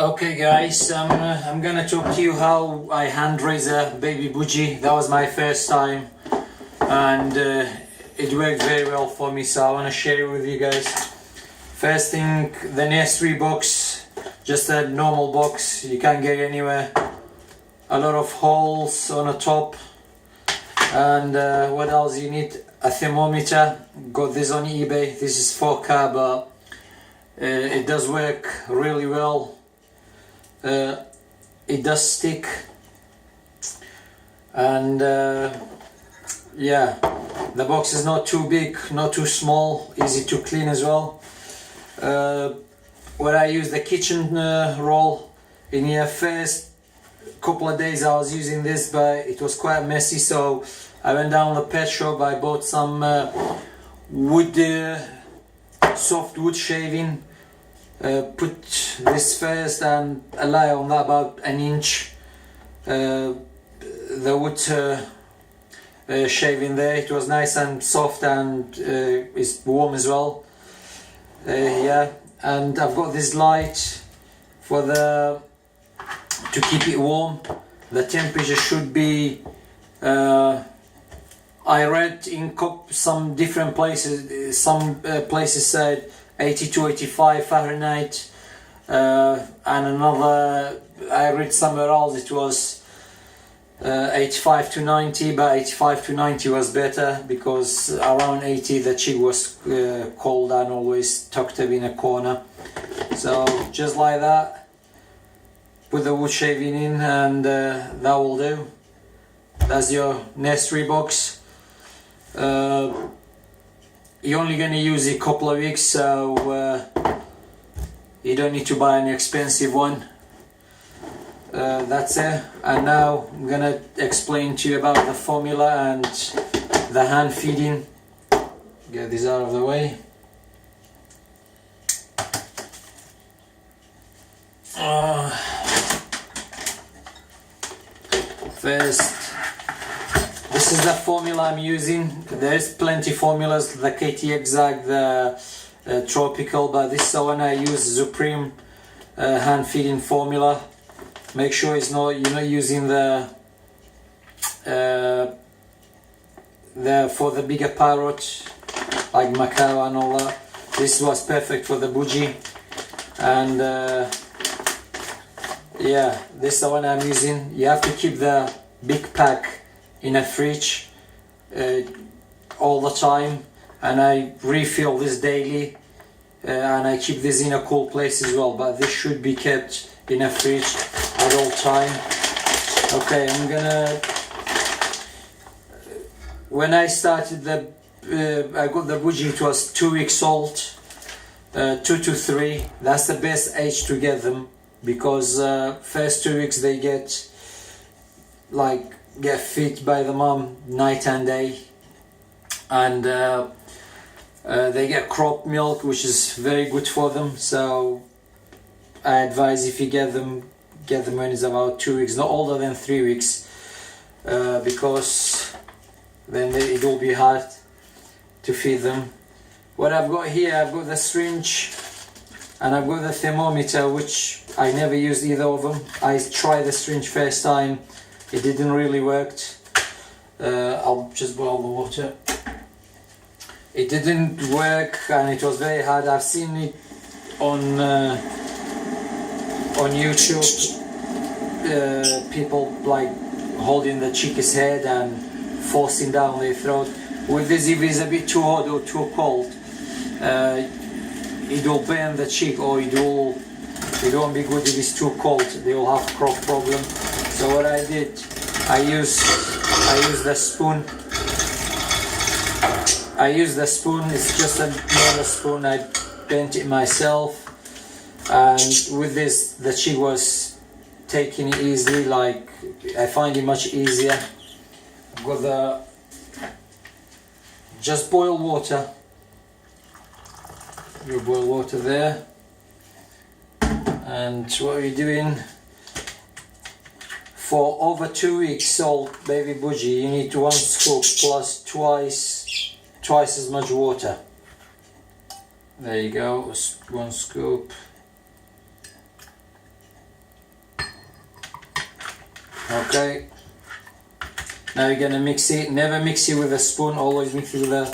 Okay guys, I'm gonna talk to you how I hand raise a baby budgie. That was my first time and it worked very well for me, so I want to share it with you guys. First thing, the nursery box, just a normal box, you can't get anywhere. A lot of holes on the top, and what else you need? A thermometer. Got this on eBay. This is 4K, but it does work really well. It does stick, and yeah, the box is not too big, not too small, easy to clean as well. When I use the kitchen roll, in the first couple of days I was using this, but it was quite messy, so I went down the pet shop. I bought some wood, soft wood shaving. Put this first and lay on that about an inch. The wood shaving there, it was nice and soft, and it's warm as well. Yeah, and I've got this light for to keep it warm. The temperature should be, I read in some different places, some places said 80 to 85 Fahrenheit, and another, I read somewhere else it was 85 to 90, but 85 to 90 was better, because around 80 the chick was cold and always tucked up in a corner. So just like that, put the wood shaving in, and that will do. That's your nursery box. You're only going to use it a couple of weeks, so you don't need to buy an expensive one. That's it. And now I'm going to explain to you about the formula and the hand feeding. Get this out of the way. First, this is the formula I'm using. There's plenty formulas, the KT Exact, the Tropical, but this is the one I use, Supreme hand feeding formula. Make sure you're not using the for the bigger parrot like Macau and all that. This was perfect for the budgie, and yeah, this is the one I'm using. You have to keep the big pack in a fridge all the time, and I refill this daily, and I keep this in a cool place as well, but this should be kept in a fridge at all time. Okay, I'm gonna, when I started I got the budgie, it was 2 weeks old, 2 to 3, that's the best age to get them, because first 2 weeks they get fed by the mom night and day, and they get crop milk, which is very good for them. So I advise, if you get them when it's about 2 weeks, not older than 3 weeks, because then it will be hard to feed them. What I've got here, I've got the syringe and I've got the thermometer, which I never used either of them. I tried the syringe first time, it didn't really work. I'll just boil the water. It didn't work and it was very hard. I've seen it on YouTube, people like holding the chicken's head and forcing down their throat. With this, if it's a bit too hot or too cold, it will burn the chick, or it won't be good if it's too cold. They will have crop problem. So what I did, I used the spoon. It's just a normal spoon. I bent it myself, and with this the chick was taking it easily. Like, I find it much easier. I've got the just boiled water. You boil water there, and what you're doing, for over 2 weeks old baby budgie, you need 1 scoop plus twice as much water. There you go, 1 scoop. Okay, now you're gonna mix it. Never mix it with a spoon, always mix it with a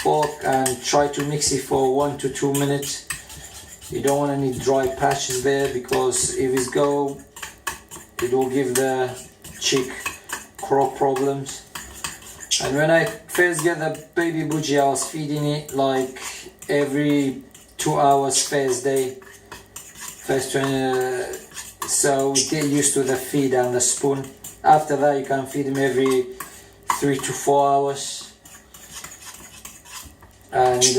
fork, and try to mix it for 1 to 2 minutes. You don't want any dry patches there, because if it go, it will give the chick crop problems. And when I first get the baby budgie, I was feeding it like every 2 hours first day, so get used to the feed and the spoon. After that you can feed him every 3 to 4 hours. And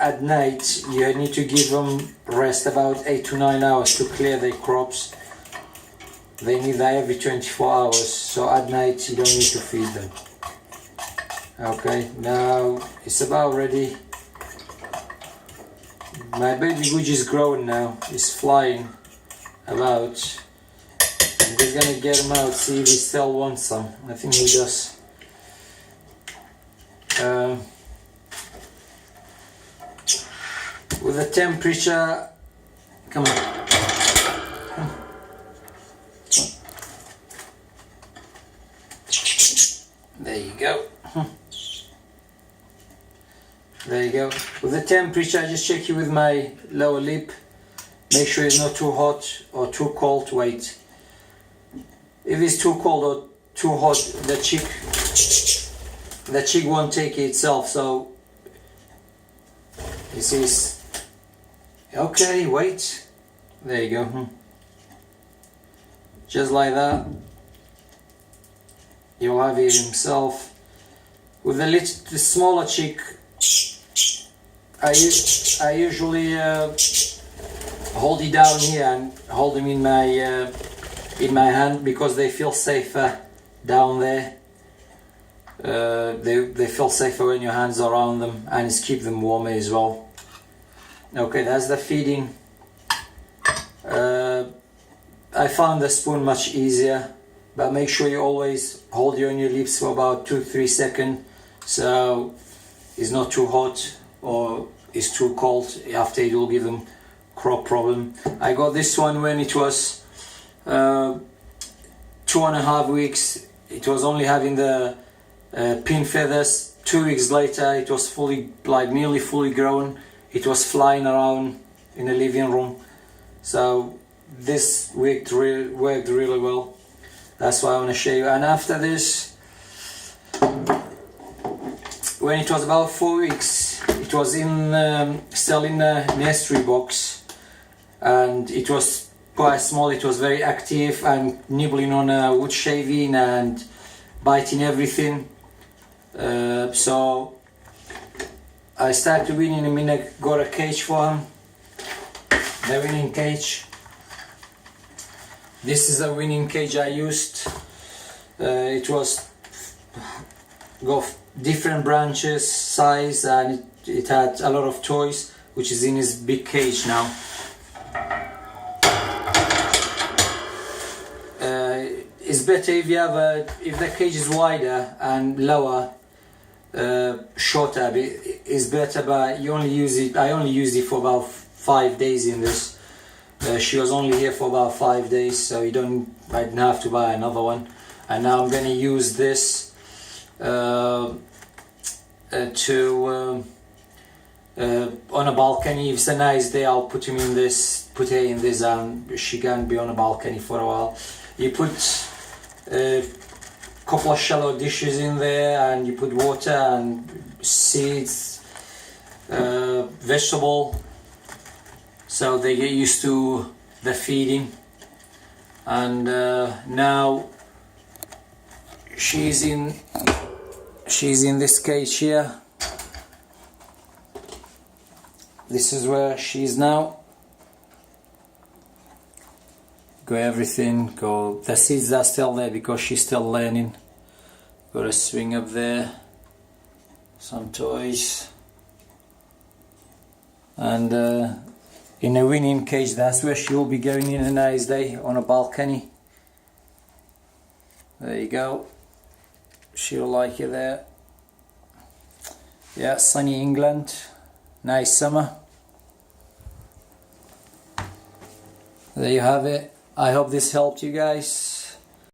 at night you need to give them rest about 8 to 9 hours to clear their crops. They need that every 24 hours, so at night you don't need to feed them. Okay, now it's about ready. My baby budgie is growing now, he's flying about. I'm just gonna get him out, see if he still wants some. I think he does. With the temperature, come on. There you go. There you go. With the temperature, I just check it with my lower lip. Make sure it's not too hot or too cold. Wait. If it's too cold or too hot, the chick won't take it itself. So this is okay. Wait. There you go. Just like that. You'll have it himself. With the smaller chick, I usually hold it down here and hold them in my hand, because they feel safer down there. They feel safer when your hands are around them, and it's keep them warmer as well. Okay, that's the feeding. I found the spoon much easier, but make sure you always hold it on your lips for about 2-3 seconds, so it's not too hot or it's too cold. After it will give them crop problem. I got this one when it was 2.5 weeks. It was only having the pin feathers. 2 weeks later it was fully, like nearly fully grown. It was flying around in the living room. So this worked really well. That's why I want to show you. And after this, when it was about 4 weeks, it was still in the nursery box, and it was quite small. It was very active and nibbling on wood shaving and biting everything. So I started weaning him in got a cage for him, the weaning cage. This is a weaning cage I used. It was got different branches, size, and it had a lot of toys, which is in his big cage now. It's better if you have if the cage is wider and lower, shorter, it's better, but you only use it. I only used it for about 5 days in this. She was only here for about 5 days, so I didn't have to buy another one. And now I'm gonna use this on a balcony. If it's a nice day, I'll put her in this, and she can be on a balcony for a while. You put a couple of shallow dishes in there, and you put water and seeds, vegetable, so they get used to the feeding. And now she's in this cage here. This is where she is now. Go everything, go. The seeds are still there because she's still learning. Got a swing up there, some toys, and in a weaning cage, that's where she will be going in a nice day, on a balcony. There you go. She'll like it there. Yeah, sunny England, nice summer. There you have it. I hope this helped you guys.